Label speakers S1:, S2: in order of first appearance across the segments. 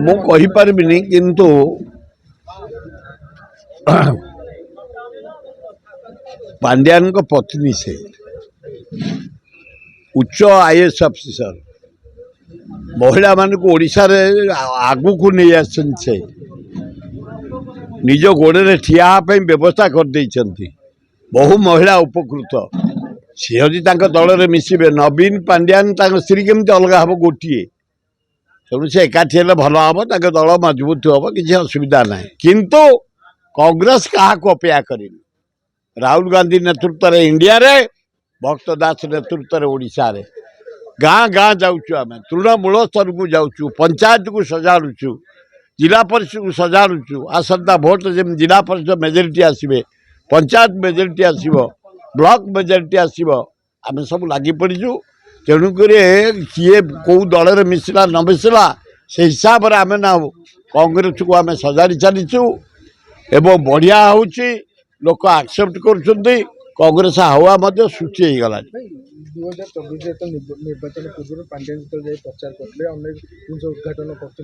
S1: ମୁଁ କହିପାରିବିନି କିନ୍ତୁ ପାଣ୍ଡିଆନଙ୍କ ପତ୍ନୀ ସେ ଉଚ୍ଚ ଆଇଏଏସ୍ ଅଫିସର ମହିଳାମାନଙ୍କୁ ଓଡ଼ିଶାରେ ଆଗକୁ ନେଇ ଆସିଛନ୍ତି ସେ ନିଜ ଗୋଡ଼ରେ ଠିଆ ହେବା ପାଇଁ ବ୍ୟବସ୍ଥା କରିଦେଇଛନ୍ତି ବହୁ ମହିଳା ଉପକୃତ ସିଏ ଯଦି ତାଙ୍କ ଦଳରେ ମିଶିବେ ନବୀନ ପାଣ୍ଡିଆନ ତାଙ୍କ ସ୍ତ୍ରୀ କେମିତି ଅଲଗା ହେବ ଗୋଟିଏ ତେଣୁ ସେ ଏକାଠି ହେଲେ ଭଲ ହେବ ତାଙ୍କ ଦଳ ମଜବୁତ ହେବ କିଛି ଅସୁବିଧା ନାହିଁ କିନ୍ତୁ କଂଗ୍ରେସ କାହାକୁ ଅପେକ୍ଷା କରିନି ରାହୁଲ ଗାନ୍ଧୀ ନେତୃତ୍ୱରେ ଇଣ୍ଡିଆରେ ଭକ୍ତ ଦାସ ନେତୃତ୍ୱରେ ଓଡ଼ିଶାରେ ଗାଁ ଗାଁ ଯାଉଛୁ ଆମେ ତୃଣମୂଳ ସ୍ତରକୁ ଯାଉଛୁ ପଞ୍ଚାୟତକୁ ସଜାଡ଼ୁଛୁ जिला परिषद सजाड़ुचु आसंता भोट जमी जिला परिषद मेजोरिटी आसवे पंचायत मेजोरिटी आसव ब्लॉक मेजोरिटी आसव आम सब लगी पड़ीचु तेणुक किए कौ दल में मिसला न मिसला से हिसाब से आम ना कांग्रेस को आम सजाड़ी चलीचु एवं बढ़िया हो लोक एक्सेप्ट कर हावा सृष्टि हो गला
S2: 2024 निर्वाचन पूर्व पांड्यान जो प्रचार करते जिन उद्घाटन करते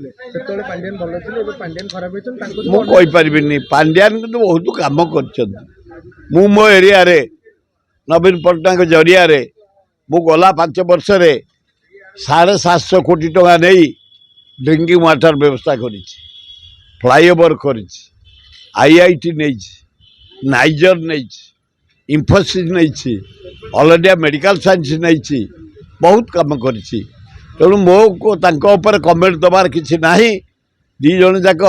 S2: पांड्यान भल थे पांड्यान खराब
S1: होती पांड्यान तो बहुत कम कर मो एरिया नवीन पट्टनायक जरिया मु गला 5 वर्ष 750 कोटी टका नहीं ड्रिंकिंग वाटर व्यवस्था कर फ्लाईओवर कर IIT नहीं नाइजर नहीं इन्फोसिस नहीं ऑल इंडिया मेडिकल साइंस नहीं बहुत कम कर तेणु मो को कमेंट दबार किसी ना दी जन जाक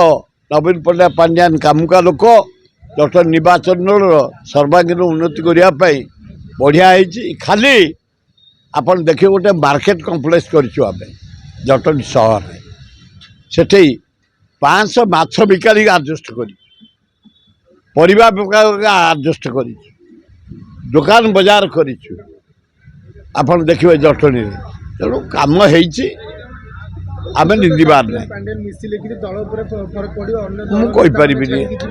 S1: नवीन पट्टनायक पांड्यान कामुका लोक डॉक्टर निर्वाचन सर्वांगीन उन्नति करने बढ़िया खाली आपन देखिए गोटे मार्केट कम्प्लेक्स करें जटनी सहर से 500 माछ बिकारी आडजस्ट कर आडजस्ट कर दुकान बजार करूँ आपन देखिए जटनी तेणु कम आम निंदार ना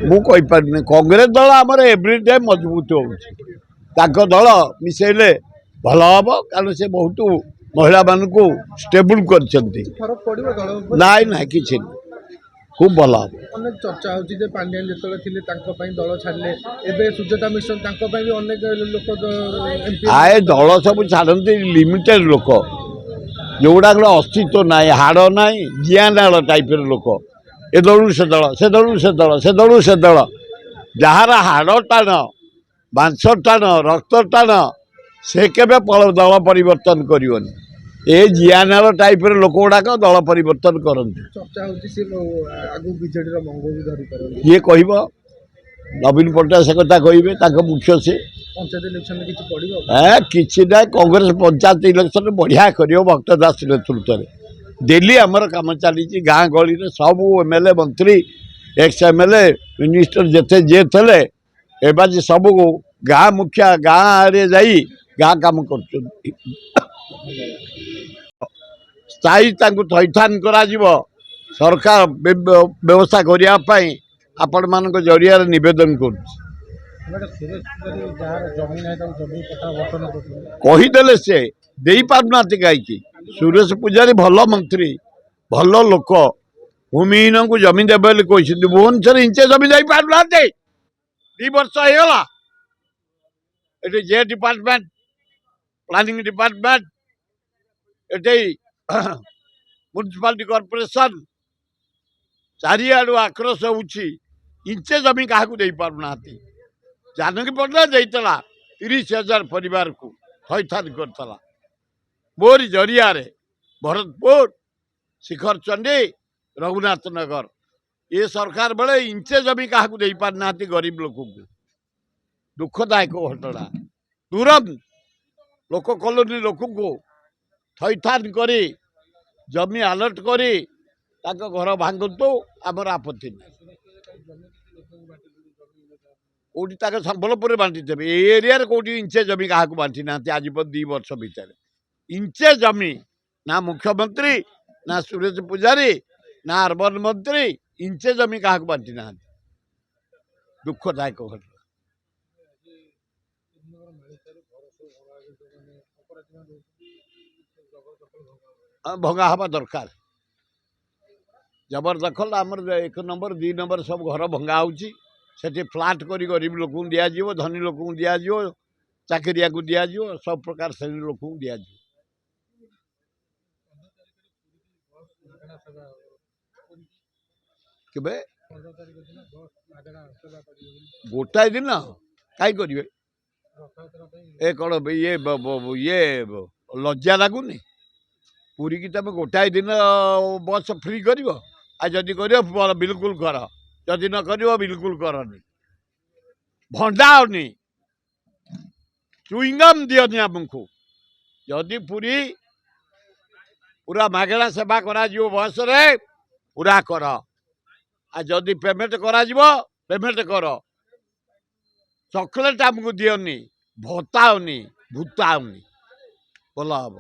S1: मुझे कांग्रेस दल आमर एव्री डे मजबूत हो दल मिसेले भल हम कारण से बहुत महिला मान को स्टेबल कर किसी खूब भल हम
S2: चर्चा हो पांड्यान जो दल छाड़े सुजाता मिश्र अनेक लोक
S1: आए दल सब छाड़ती लिमिटेड लोक जोगुड़ाक अस्तित्व ना हाड़ ना जियानाड़ टाइप लोक ए दलू से दल से दलू से दल से दलू से दल जार हाड़ टाण बांस टाण रक्त टाण से केबे दल परिवर्तन करनी ए जियानाड़ टाइप लोक गुड़ाक दल परिवर्तन करते ये कह नवीन पट्टनायक से कथा कहे मुख्य से किसी ना कांग्रेस पंचायत इलेक्शन बढ़िया कर भक्त दास नेतृत्व में डेली आमर कम चली गाँ गली में सब MLA मंत्री एक्स MLA मिनिस्टर जिते जे थे एबाजी सब गाँ मुखिया गाँ आड़े जाई गाँ कम कर स्थायी थैथान करा सरकार व्यवस्था करने आपण मान जरिया नवेदन कहीदेले से दे पारना कहीं सुरेश पूजारी भल मंत्री भल लोक भूमिहीन को जमी देवे कहते भुवनेश्वर इंचे जमी दे पारना 2 वर्ष होगा ये जे डिपार्टमेंट प्लानिंग डिपार्टमेंट ये म्युनिसिपालिटी कॉर्पोरेशन चारिआडू आक्रोश होची इंचे जमी क्या दे पारना जानकी पट्टनायक देता 30,000 परिवार को थैथान करता मोरी जरिया भरतपुर शिखर चंडी रघुनाथ नगर ये सरकार बेले इंचे जमी क्या दे पारना गरीब लोक को दुखदायक घटना तुरंत लोक कॉलोनी लोक को थैथान कर जमी अलर्ट कर घर भांगतु आमर आपत्ति कौटी संबलपुर बांटी देवे एरिया कौटी इंचे जमी क्या बांटी ना आज 2 वर्ष भितर इंचे जमी ना मुख्यमंत्री ना सुरेश पूजारी ना अर्बन मंत्री इंचे जमी क्या बांटी ना दुखदायक घटना भंगा हवा दरकार जबरदखल आमर 1 नंबर 2 नंबर सब घर भंगा होची सेठी फ्लाट करी गरीब लोक दिज्व धनी लोक दिज्व चाकरिया को दिज्व सब प्रकार श्रेणी लोक दिज्व केबे
S2: 15 तारिख दिन बस मागଣା सेवा करियो
S1: गोटाए दिन कहीं करेंगे
S2: रथयात्रा ପାଇଁ
S1: ए कौन ये लज्जा लगुनि पूरी की तुम गोटाए दिन बस फ्री कर जदि कर बिल्कुल कर जदि न कर बिल्कुल करनी भंडाओनी चुईंगम दियनी आमको जदि पूरी पूरा मागଣା सेवा करा बस रे पूरा कर आ जदि पेमेंट करा पेमेंट कर चॉकलेट आमको दियनी भत्ताओनी भूताओनी भल हम